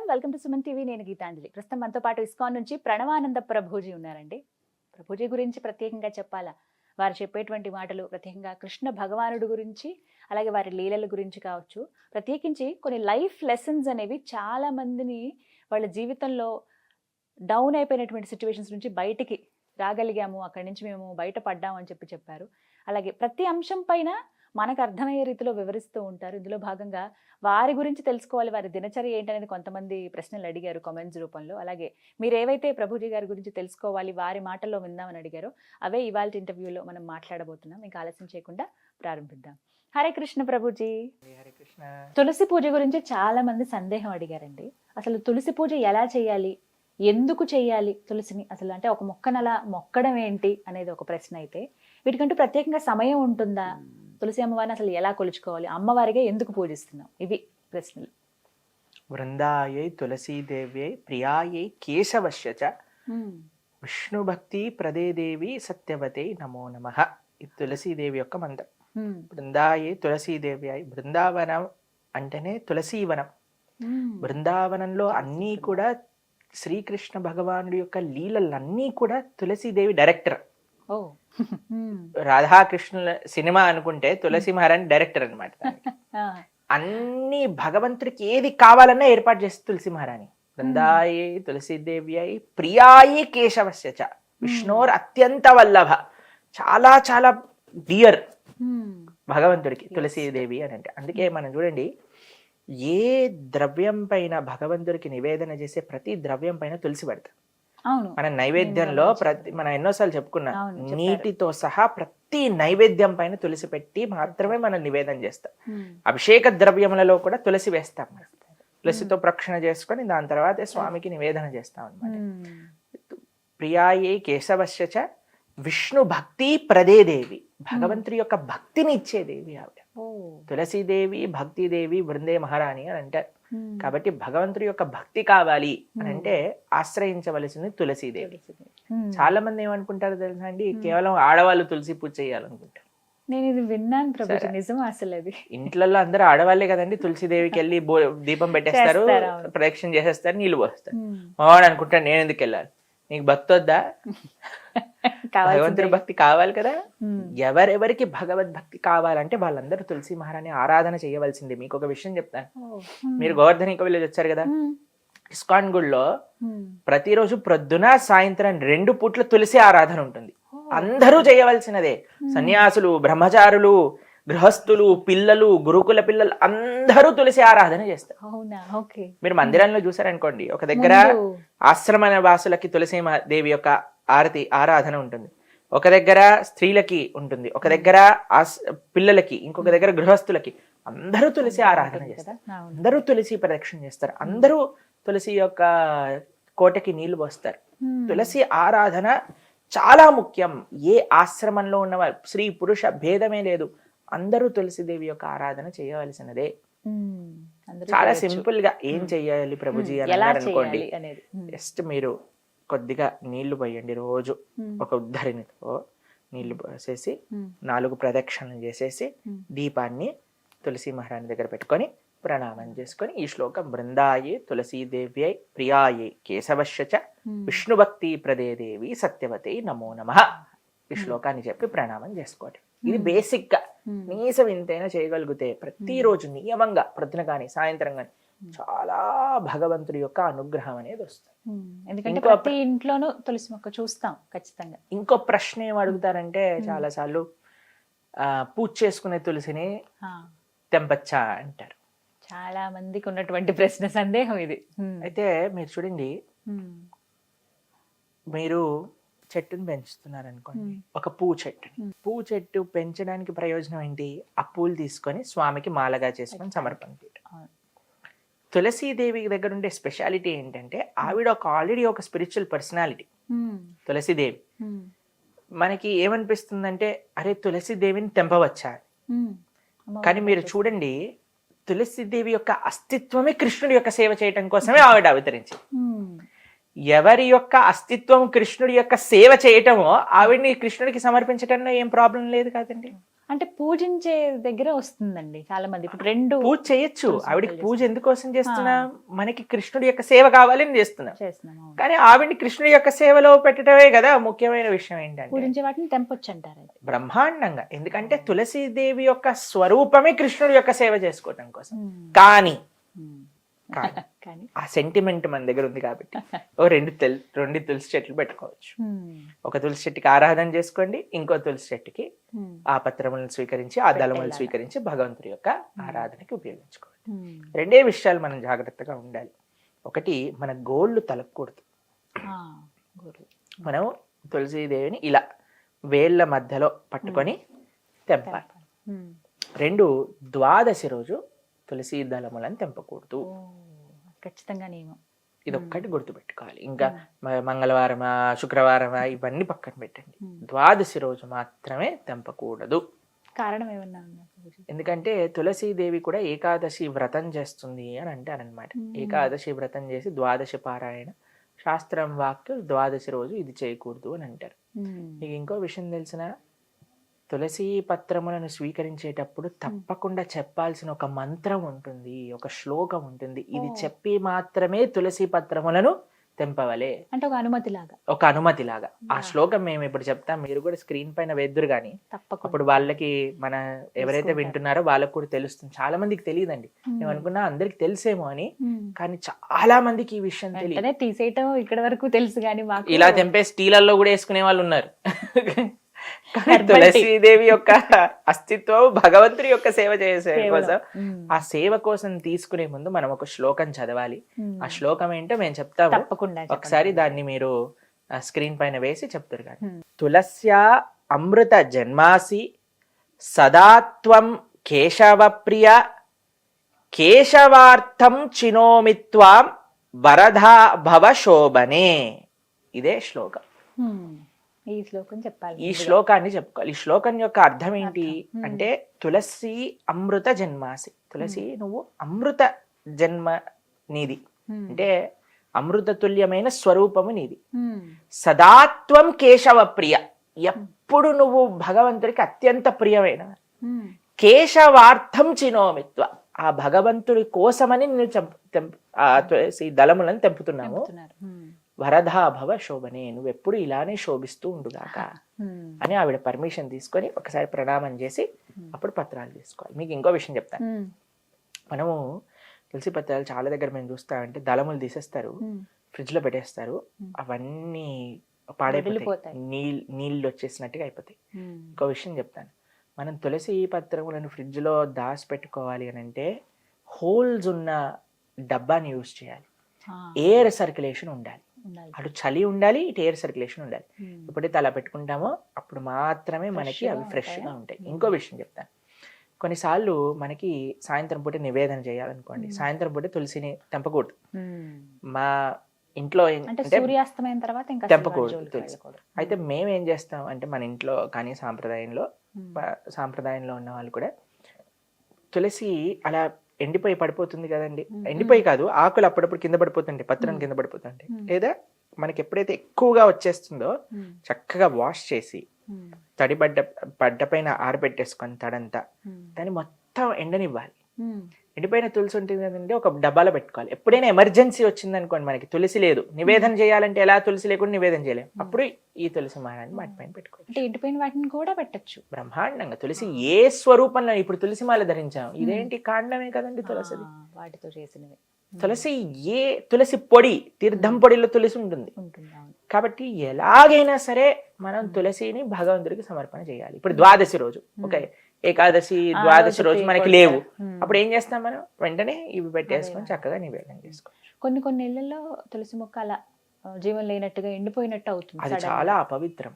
Welcome to Suman TV. నేను గీతాంజలి. ప్రస్తుతం మనతో పాటు ఇస్కాన్ నుంచి ప్రణవానంద ప్రభుజీ ఉన్నారండి. ప్రభుజీ గురించి ప్రత్యేకంగా చెప్పాలా, వారు చెప్పేటువంటి మాటలు ప్రత్యేకంగా కృష్ణ భగవానుడు గురించి, అలాగే వారి లీలల గురించి కావచ్చు, ప్రత్యేకించి కొన్ని లైఫ్ లెసన్స్ అనేవి చాలా మందిని వాళ్ళ జీవితంలో డౌన్ అయిపోయినటువంటి సిచ్యువేషన్స్ నుంచి బయటికి రాగలిగాము, అక్కడి నుంచి మేము బయటపడ్డాము అని చెప్పారు. అలాగే ప్రతి అంశం పైన మనకు అర్థమయ్యే రీతిలో వివరిస్తూ ఉంటారు. ఇందులో భాగంగా వారి గురించి తెలుసుకోవాలి, వారి దినచర్య ఏంటనేది కొంతమంది ప్రశ్నలు అడిగారు కామెంట్స్ రూపంలో. అలాగే మీరు ఏవైతే ప్రభుజీ గారి గురించి తెలుసుకోవాలి, వారి మాటల్లో విందామని అడిగారో అవే ఇవాళ ఇంటర్వ్యూలో మనం మాట్లాడబోతున్నాం. ఇంకా ఆలస్యం చేయకుండా ప్రారంభిద్దాం. హరే కృష్ణ ప్రభుజీ. హరే కృష్ణ. తులసి పూజ గురించి చాలా మంది సందేహం అడిగారండి. అసలు తులసి పూజ ఎలా చేయాలి, ఎందుకు చేయాలి తులసిని, అసలు అంటే ఒక మొక్కను అలా మొక్కడం ఏంటి అనేది ఒక ప్రశ్న అయితే, వీటికంటూ ప్రత్యేకంగా సమయం ఉంటుందా, తులసి అమ్మవారిని అసలు ఎలా కొలుచుకోవాలి, అమ్మవారిగా ఎందుకు పూజిస్తున్నాం, ఇవి ప్రశ్నలు. వృందాయై తులసీదేవ్యై ప్రియాయై కేశవశ్య చ విష్ణు భక్తి ప్రదే దేవి సత్యవతే నమో నమః. ఇది తులసీదేవి యొక్క మంత్రం. బృందాయై తులసీదేవ్యై, బృందావనం అంటేనే తులసీవనం. బృందావనంలో అన్నీ కూడా శ్రీకృష్ణ భగవానుడి యొక్క లీలలన్నీ కూడా తులసీదేవి డైరెక్టర్. రాధాకృష్ణుల సినిమా అనుకుంటే తులసి మహారాణి డైరెక్టర్ అనమాట. అన్ని భగవంతుడికి ఏది కావాలన్నా ఏర్పాటు చేస్తే తులసి మహారాణి. బృందాయే తులసీదేవి అయి ప్రియాయి కేశవస్య చ విష్ణోర్ అత్యంత వల్లభ. చాలా చాలా డియర్ భగవంతుడికి తులసీదేవి అని అంటే. అందుకే మనం చూడండి, ఏ ద్రవ్యం పైన భగవంతుడికి నివేదన చేసే ప్రతి ద్రవ్యం పైన తులసి పెడతాం. మన నైవేద్యంలో మనం ఎన్నోసార్లు చెప్పుకున్నాం, నీటితో సహా ప్రతి నైవేద్యం పైన తులసి పెట్టి మాత్రమే మనం నివేదన చేస్తాం. అభిషేక ద్రవ్యములలో కూడా తులసి వేస్తాం. తులసితో ప్రక్షణ చేసుకొని దాని తర్వాత స్వామికి నివేదన చేస్తాం అనమాట. ప్రియాయే కేశవశ్య చ విష్ణు భక్తి ప్రదే దేవి. భగవంతుడి యొక్క భక్తిని ఇచ్చే దేవి ఆవిడ. తులసీదేవి భక్తిదేవి బృందే మహారాణి అని అంటారు. కాబట్టి భగవంతుడి యొక్క భక్తి కావాలి అని అంటే ఆశ్రయించవలసింది తులసీదేవి. చాలా మంది ఏమనుకుంటారు తెలుసా అండి, కేవలం ఆడవాళ్ళు తులసి పూజ చేయాలనుకుంటారు. నేను ఇది విన్నాను ప్రభుజీ, నిజం అసలు అది. ఇంట్లో అందరూ ఆడవాళ్ళే కదండి, తులసీదేవికి వెళ్ళి దీపం పెట్టేస్తారు, ప్రదక్షిణ చేసేస్తారు, నీళ్లు పోస్తారు. మావాడు అనుకుంటాడు నేను ఎందుకు వెళ్ళాలి, నీకు భక్తి వద్దా? భగవంతుడి భక్తి కావాలి కదా. ఎవరెవరికి భగవద్భక్తి కావాలంటే వాళ్ళందరూ తులసి మహారాణి ఆరాధన చేయవలసింది. మీకు ఒక విషయం చెప్తాను. మీరు గోవర్ధనిక విలేజ్ వచ్చారు కదా, ఇస్కాన్ గుడిలో ప్రతిరోజు ప్రొద్దున సాయంత్రం 2 పూట్ల తులసి ఆరాధన ఉంటుంది. అందరూ చేయవలసినదే. సన్యాసులు, బ్రహ్మచారులు, గృహస్థులు, పిల్లలు, గురుకుల పిల్లలు అందరూ తులసి ఆరాధన చేస్తారు. మీరు మందిరంలో చూసారనుకోండి, ఒక దగ్గర ఆశ్రమ వాసులకి తులసి దేవి యొక్క ఆరాధన ఉంటుంది, ఒక దగ్గర స్త్రీలకి ఉంటుంది, ఒక దగ్గర పిల్లలకి, ఇంకొక దగ్గర గృహస్థులకి. అందరూ తులసి ఆరాధన చేస్తారు, అందరూ తులసి ప్రదక్షిణ చేస్తారు, అందరూ తులసి యొక్క కోటకి నీళ్లు పోస్తారు. తులసి ఆరాధన చాలా ముఖ్యం. ఏ ఆశ్రమంలో ఉన్నవారు, స్త్రీ పురుష భేదమే లేదు, అందరూ తులసిదేవి యొక్క ఆరాధన చేయవలసినదే. చాలా సింపుల్ గా ఏం చెయ్యాలి ప్రభుజీ అని అనుకోండి, జస్ట్ మీరు కొద్దిగా నీళ్లు పోయండి. రోజు ఒక ఉద్ధరినితో నీళ్లు పోసేసి 4 ప్రదక్షిణలు చేసేసి దీపాన్ని తులసి మహారాణి దగ్గర పెట్టుకొని ప్రణామం చేసుకొని ఈ శ్లోకం, బృందాయే తులసీదేవ్యై ప్రియాయే కేశవశ్య చ విష్ణు భక్తి ప్రదే దేవి సత్యవతే నమో నమః, ఈ శ్లోకాన్ని చెప్పి ప్రణామం చేసుకోండి. ఇది బేసిక్ గా నీసం ఇంతైనా చేయగలిగితే ప్రతిరోజు నియమంగా ప్రొద్దున కానీ సాయంత్రం కానీ చాలా భగవంతుడి యొక్క అనుగ్రహం అనేది వస్తుంది. ఎందుకంటే ప్రతి ఇంట్లోనూ తులసి మొక్క చూస్తాం ఖచ్చితంగా. ఇంకో ప్రశ్న ఏం అడుగుతారంటే, చాలా సార్లు పూజ చేసుకునే తులసిని తెంపచ్చా అంటారు. చాలా మందికి ఉన్నటువంటి ప్రశ్న, సందేహం ఇది. అయితే మీరు చూడండి, మీరు చెట్టుని పెంచుతున్నారు అనుకోండి, ఒక పువ్వు చెట్టు పెంచడానికి ప్రయోజనం ఏంటి? ఆ పూలు తీసుకొని స్వామికి మాలగా చేసుకొని సమర్పణ చేయడం. తులసీదేవి దగ్గర ఉండే స్పెషాలిటీ ఏంటంటే, ఆవిడ ఆల్రెడీ ఒక స్పిరిచువల్ పర్సనాలిటీ తులసీదేవి. మనకి ఏమనిపిస్తుందంటే, అరే తులసీదేవిని తెంపవచ్చా? కానీ మీరు చూడండి, తులసీదేవి యొక్క అస్తిత్వమే కృష్ణుడి యొక్క సేవ చేయటం కోసమే ఆవిడ అవతరించింది. ఎవరి యొక్క అస్తిత్వం కృష్ణుడి యొక్క సేవ చేయటమో ఆవిడ్ని కృష్ణుడికి సమర్పించటంలో ఏం ప్రాబ్లం లేదు కదండి. అంటే పూజించే దగ్గర వస్తుందండి చాలా మంది. ఇప్పుడు 2 పూజ చేయొచ్చు, తులసి ఆవిడకి మొక్కలు పూజ ఎందుకోసం చేస్తున్నా, మనకి కృష్ణుడి యొక్క సేవ కావాలని చేస్తున్నాం. చేస్తున్నాం. అవును. కానీ ఆవిడ్ని కృష్ణుడి యొక్క సేవలో పెట్టడమే కదా ముఖ్యమైన విషయం. ఏంటంటే పూజించే వాటిని తెంపొచ్చు అంటారు అయితే. బ్రహ్మాండంగా, ఎందుకంటే తులసీదేవి యొక్క స్వరూపమే కృష్ణుడి యొక్క సేవ చేసుకోవటం కోసం. ఉమ్. కానీ ఉమ్. కానీ కానీ ఆ సెంటిమెంట్ మన దగ్గర ఉంది కాబట్టి ఓ రెండు తులసి చెట్లు పెట్టుకోవచ్చు. ఉమ్. ఒక తులసి చెట్టుకి ఆరాధన చేసుకోండి, ఇంకో తులసి చెట్టుకి ఉమ్. ఆ పత్రములను స్వీకరించి, ఆ దళములను పెట్టేలాగా. స్వీకరించి భగవంతుడి యొక్క ఆరాధనకి ఉపయోగించుకోవాలి. ఉమ్. రెండే విషయాలు మనం జాగ్రత్తగా ఉండాలి. ఒకటి, మన గోళ్ళు తలపకూడదు. ఆ, గురు. మనం తులసీదేవిని ఇలా వేళ్ళ మధ్యలో పట్టుకొని తెంపాలి. ఉమ్. 2, ద్వాదశి రోజు తులసి దళములను తెంపకూడదు. ఓ, ఖచ్చితంగా నియమం. ఇదొక్కటి గుర్తుపెట్టుకోవాలి. ఇంకా మంగళవారమా శుక్రవారమా ఇవన్నీ పక్కన పెట్టండి. ద్వాదశి రోజు మాత్రమే తెంపకూడదు. కారణం ఏమన్నా ఉందా? ఎందుకంటే తులసీదేవి కూడా ఏకాదశి వ్రతం చేస్తుంది అని అంటారనమాట. ఏకాదశి వ్రతం చేసి ద్వాదశి పారాయణ, శాస్త్రం వాక్యం ద్వాదశి రోజు ఇది చేయకూడదు అని అంటారు. ఉమ్. మీకు ఇంకో విషయం తెలిసిన, తులసి పత్రములను స్వీకరించేటప్పుడు తప్పకుండా చెప్పాల్సిన ఒక మంత్రం ఉంటుంది, ఒక శ్లోకం ఉంటుంది. ఇది చెప్పి మాత్రమే తులసి పత్రములను తెంపవలే, అంటే ఒక అనుమతి లాగా. ఒక అనుమతి లాగా. ఆ శ్లోకం మేము ఇప్పుడు చెప్తాం, మీరు కూడా స్క్రీన్ పైన వేద్దురు కానీ తప్పకుండా. అప్పుడు వాళ్ళకి, మన ఎవరైతే వింటున్నారో వాళ్ళకి కూడా తెలుస్తుంది. చాలా మందికి తెలియదండి. మేము అనుకున్నా అందరికి తెలిసేమో అని, కానీ చాలా మందికి ఈ విషయం తెలియదు. వెంటనే తీసేయటం ఇక్కడ వరకు తెలుసు కానీ మాకు ఇలా తెంపే స్టీలల్లో కూడా వేసుకునే వాళ్ళు ఉన్నారు. తులసీదేవి యొక్క అస్తిత్వం భగవంతుడి యొక్క సేవ చేసే కోసం, ఆ సేవ కోసం తీసుకునే ముందు మనం ఒక శ్లోకం చదవాలి. ఆ శ్లోకం ఏంటో మేము చెప్తాము, తప్పకుండా ఒకసారి దాన్ని మీరు స్క్రీన్ పైన వేసి చెప్తారు. కానీ తులస్యా అమృత జన్మాసి సదాత్వం కేశవ ప్రియ కేశవార్థం చినోమిత్వాం వరధా భవ శోభనే. ఇదే శ్లోకం. ఈ శ్లోకం చెప్పాలి. ఈ శ్లోకాన్ని చెప్పుకోవాలి. ఈ శ్లోకం యొక్క అర్థం ఏంటి అంటే, తులసి అమృత జన్మాసి, తులసి నువ్వు అమృత జన్మ నీది, అంటే అమృత తుల్యమైన స్వరూపము నీది. సదాత్వం కేశవ ప్రియ, ఎప్పుడు నువ్వు భగవంతుడికి అత్యంత ప్రియమైన. కేశవార్థం చినోమిత్వ, ఆ భగవంతుడి కోసమని నేను తులసి దళములను తెంపుతున్నాము. వరధా భవ శోభనే, నువ్వెప్పుడు ఇలానే శోభిస్తూ ఉండుగాక అని ఆవిడ పర్మిషన్ తీసుకొని ఒకసారి ప్రణామం చేసి అప్పుడు పత్రాలు తీసుకోవాలి. మీకు ఇంకో విషయం చెప్తాను. మనము తులసి పత్రాలు చాలా దగ్గర మేము చూస్తామంటే దళములు తీసేస్తారు, ఫ్రిడ్జ్ లో పెట్టేస్తారు, అవన్నీ పాడైపోతాయి, నీళ్ళు వచ్చేసినట్టుగా అయిపోతాయి. ఇంకో విషయం చెప్తాను, మనం తులసి పత్రములను ఫ్రిడ్జ్ లో దాచి పెట్టుకోవాలి అని అంటే హోల్స్ ఉన్న డబ్బాని యూజ్ చేయాలి. ఎయిర్ సర్క్యులేషన్ ఉండాలి, అటు చలి ఉండాలి, ఇటు ఎయిర్ సర్క్యులేషన్ ఉండాలి. ఎప్పుడైతే అలా పెట్టుకుంటామో అప్పుడు మాత్రమే మనకి అవి ఫ్రెష్ గా ఉంటాయి. ఇంకో విషయం చెప్తాను, కొన్నిసార్లు మనకి సాయంత్రం పూట నివేదన చేయాలనుకోండి, సాయంత్రం పూట తులసిని తెంపకూడదు. మా ఇంట్లో సూర్యాస్తమైన తర్వాత ఇంకా తెంపకూడదు తులసి. అయితే మేము ఏం చేస్తాం అంటే, మన ఇంట్లో కానీ సాంప్రదాయంలో ఉన్న వాళ్ళు కూడా తులసి అలా ఎండిపోయి పడిపోతుంది కదండి, ఎండిపోయి కాదు, ఆకులు అప్పుడప్పుడు కింద పడిపోతుంటాయి, పత్రం కింద పడిపోతుంటాయి, లేదా మనకి ఎప్పుడైతే ఎక్కువగా వచ్చేస్తుందో చక్కగా వాష్ చేసి తడి బడ్డ పైన ఆరబెట్టేసుకొని తడంతా దాన్ని మొత్తం ఎండనివ్వాలి. ఎండిపోయిన తులసి ఉంటుంది కదండి, ఒక డబ్బాలో పెట్టుకోవాలి. ఎప్పుడైనా ఎమర్జెన్సీ వచ్చింది అనుకోండి, మనకి తులసి లేదు, నివేదన చేయాలంటే ఎలా తులసి లేకుండా నివేదన చేయలేము, అప్పుడు ఈ తులసి మాలని వాటి పైన పెట్టుకోవాలి. అంటే ఎండిపోయిన వాటిని కూడా పెట్టచ్చు బ్రహ్మాండంగా. తులసి ఏ స్వరూపంలో, ఇప్పుడు తులసి మాల ధరించాం, ఇదేంటి కాండమే కదండి తులసిది, వాటితో చేసినవి. తులసి పొడి, తీర్థం పొడిలో తులసి ఉంటుంది కాబట్టి ఎలాగైనా సరే మనం తులసిని భగవంతుడికి సమర్పణ చేయాలి. ఇప్పుడు ద్వాదశి రోజు, ఓకే, ఏకాదశి ద్వాదశి రోజు మనకి లేవు, అప్పుడు ఏం చేస్తాం మనం, వెంటనే ఇవి పెట్టేసుకొని చక్కగా నివేదన చేసుకోవచ్చు. కొన్ని ఇళ్లలో తులసి మొక్క అలా జీవం లేనట్టుగా ఎండిపోయినట్టు అవుతుంది, అది చాలా అపవిత్రం.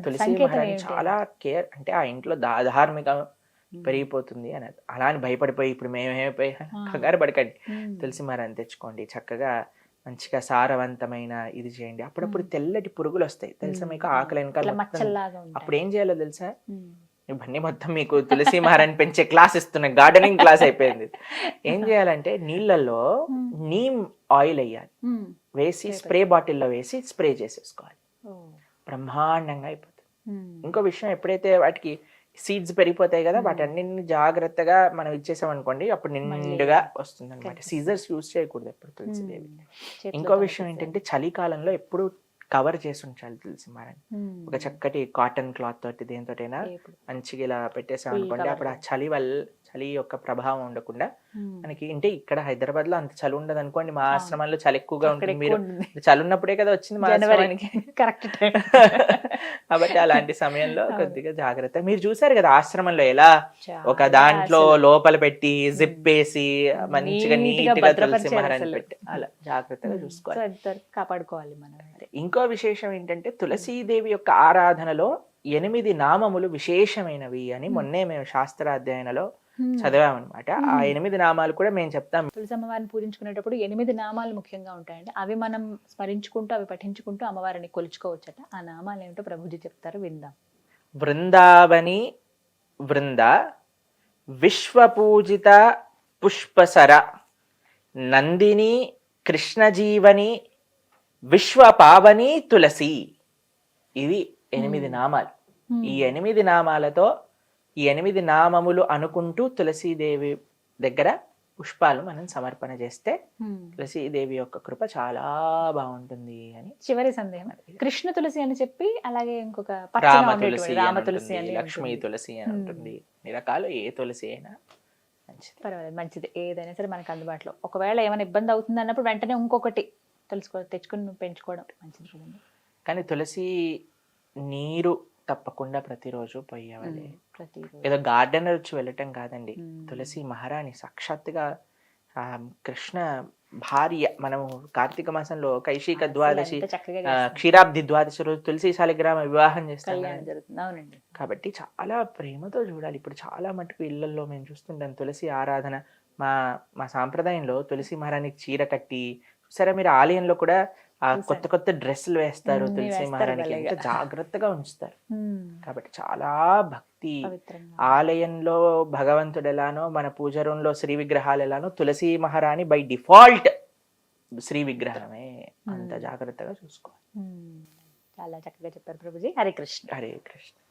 తులసి మహారాణి చాలా కేర్, అంటే ఆ ఇంట్లో ధార్మిక పెరిగిపోతుంది అని. అలా అని భయపడిపోయి ఇప్పుడు మేమేమైపోయి కంగారు పడకండి, తులసి మహారాణి తెచ్చుకోండి, చక్కగా మంచిగా సారవంతమైన ఇది చేయండి. అప్పుడప్పుడు తెల్లటి పురుగులు వస్తాయి తెలుసా మీకు, ఆకలి వెనకాల. అప్పుడు ఏం చేయాలో తెలుసా, ఇవన్నీ మొత్తం మీకు తులసి మహారాణి పెంచే క్లాస్ ఇస్తున్నా, గార్డెనింగ్ క్లాస్ అయిపోయింది. ఏం చేయాలంటే నీళ్ళల్లో నీమ్ ఆయిల్ వేయాలి, వేసి స్ప్రే బాటిల్లో వేసి స్ప్రే చేసేసుకోవాలి, బ్రహ్మాండంగా అయిపోతుంది. ఇంకో విషయం, ఎప్పుడైతే వాటికి సీడ్స్ పెరిగిపోతాయి కదా, వాటన్నిటిని జాగ్రత్తగా మనం ఇచ్చేసాం అనుకోండి, అప్పుడు నిండుగా వస్తుంది అనమాట. సీజర్స్ యూజ్ చేయకూడదు ఎప్పుడు తులసిదేవి. ఇంకో విషయం ఏంటంటే చలికాలంలో ఎప్పుడు కవర్ చేసి ఉంచాలి తులసి మాలని. ఒక చక్కటి కాటన్ క్లాత్ తోటి దేనితోటైనా మంచిగా ఇలా పెట్టేసాం అనుకోండి, అప్పుడు ఆ చలి యొక్క ప్రభావం ఉండకుండా మనకి. అంటే ఇక్కడ హైదరాబాద్ లో అంత చలి ఉండదు అనుకోండి, మా ఆశ్రమంలో చలి ఎక్కువగా ఉంటుంది. మీరు చలి ఉన్నప్పుడే కదా వచ్చింది మా ఆశ్రమానికి, కరెక్ట్ టైం. కాబట్టి అలాంటి సమయంలో కొద్దిగా జాగ్రత్త. మీరు చూసారు కదా ఆశ్రమంలో ఎలా ఒక దాంట్లో లోపల పెట్టి జిప్ వేసి మంచిగా నీట్ గా తులసి మహారాణి పెట్టి అలా జాగ్రత్తగా చూసుకోవాలి, కాపాడుకోవాలి మనం. ఇంకో విశేషం ఏంటంటే తులసీదేవి యొక్క ఆరాధనలో 8 నామములు విశేషమైనవి అని మొన్నే మేము శాస్త్రాధ్యయనలో చదివామన్నమాట. ఆ 8 నామాలు కూడా మేము చెప్తాం. తులసి అమ్మవారిని పూజించుకునేటప్పుడు 8 నామాలు ముఖ్యంగా ఉంటాయండి. అవి మనం స్మరించుకుంటూ అవి పఠించుకుంటూ అమ్మవారిని కొలుచుకోవచ్చట. ఆ నామాలు ఏమిటో ప్రభుజీ చెప్తారు, విందాం. బృందావని బృంద, విశ్వపూజిత పుష్పసర, నందిని కృష్ణజీవని, విశ్వపావని తులసి. ఇవి 8 నామాలు. ఈ 8 నామాలతో ఈ 8 నామములు అనుకుంటూ తులసీదేవి దగ్గర పుష్పాలు మనం సమర్పణ చేస్తే తులసీదేవి యొక్క కృప చాలా బాగుంటుంది అని. చివరి సందేహం, కృష్ణ తులసి అని చెప్పి అలాగే ఇంకొక రామ తులసి అని, లక్ష్మీ తులసి అని ఉంటుంది. అన్ని రకాలు ఏ తులసి అయినా మంచిది, పర్వాలేదు, మంచిది. ఏదైనా సరే మనకు అందుబాటులో. ఒకవేళ ఏమైనా ఇబ్బంది అవుతుంది అన్నప్పుడు వెంటనే ఇంకొకటి తెచ్చుకొని పెంచుకోవడం మంచిది కదండి. కానీ తులసి నీరు తప్పకుండా ప్రతిరోజు పోయేవాలి. ఏదో గార్డెనర్ వచ్చి వెళ్ళటం కాదండి. తులసి మహారాణి సాక్షాత్తుగా కృష్ణ భార్య. మనము కార్తీక మాసంలో కైశిక ద్వాదశి, క్షీరాబ్ది ద్వాదశి రోజు తులసి శాలిగ్రామ వివాహం చేస్తాం కాబట్టి చాలా ప్రేమతో చూడాలి. ఇప్పుడు చాలా మటుకు ఇళ్లలో మేము చూస్తుంటాం తులసి ఆరాధన. మా సాంప్రదాయంలో తులసి మహారాణికి చీర కట్టి, సరే మీరు ఆలయంలో కూడా ఆ కొత్త డ్రెస్సులు వేస్తారు తులసి మహారాణికి, ఎంత జాగ్రత్తగా ఉంచుతారు. కాబట్టి చాలా భక్తి. ఆలయంలో భగవంతుడు ఎలానో మన పూజ రూమ్ లో శ్రీ విగ్రహాలు ఎలానో తులసి మహారాణి బై డిఫాల్ట్ శ్రీ విగ్రహమే. అంత జాగ్రత్తగా చూసుకోవాలి. చాలా చక్కగా చెప్పారు ప్రభుజీ. హరే కృష్ణ. హరే కృష్ణ.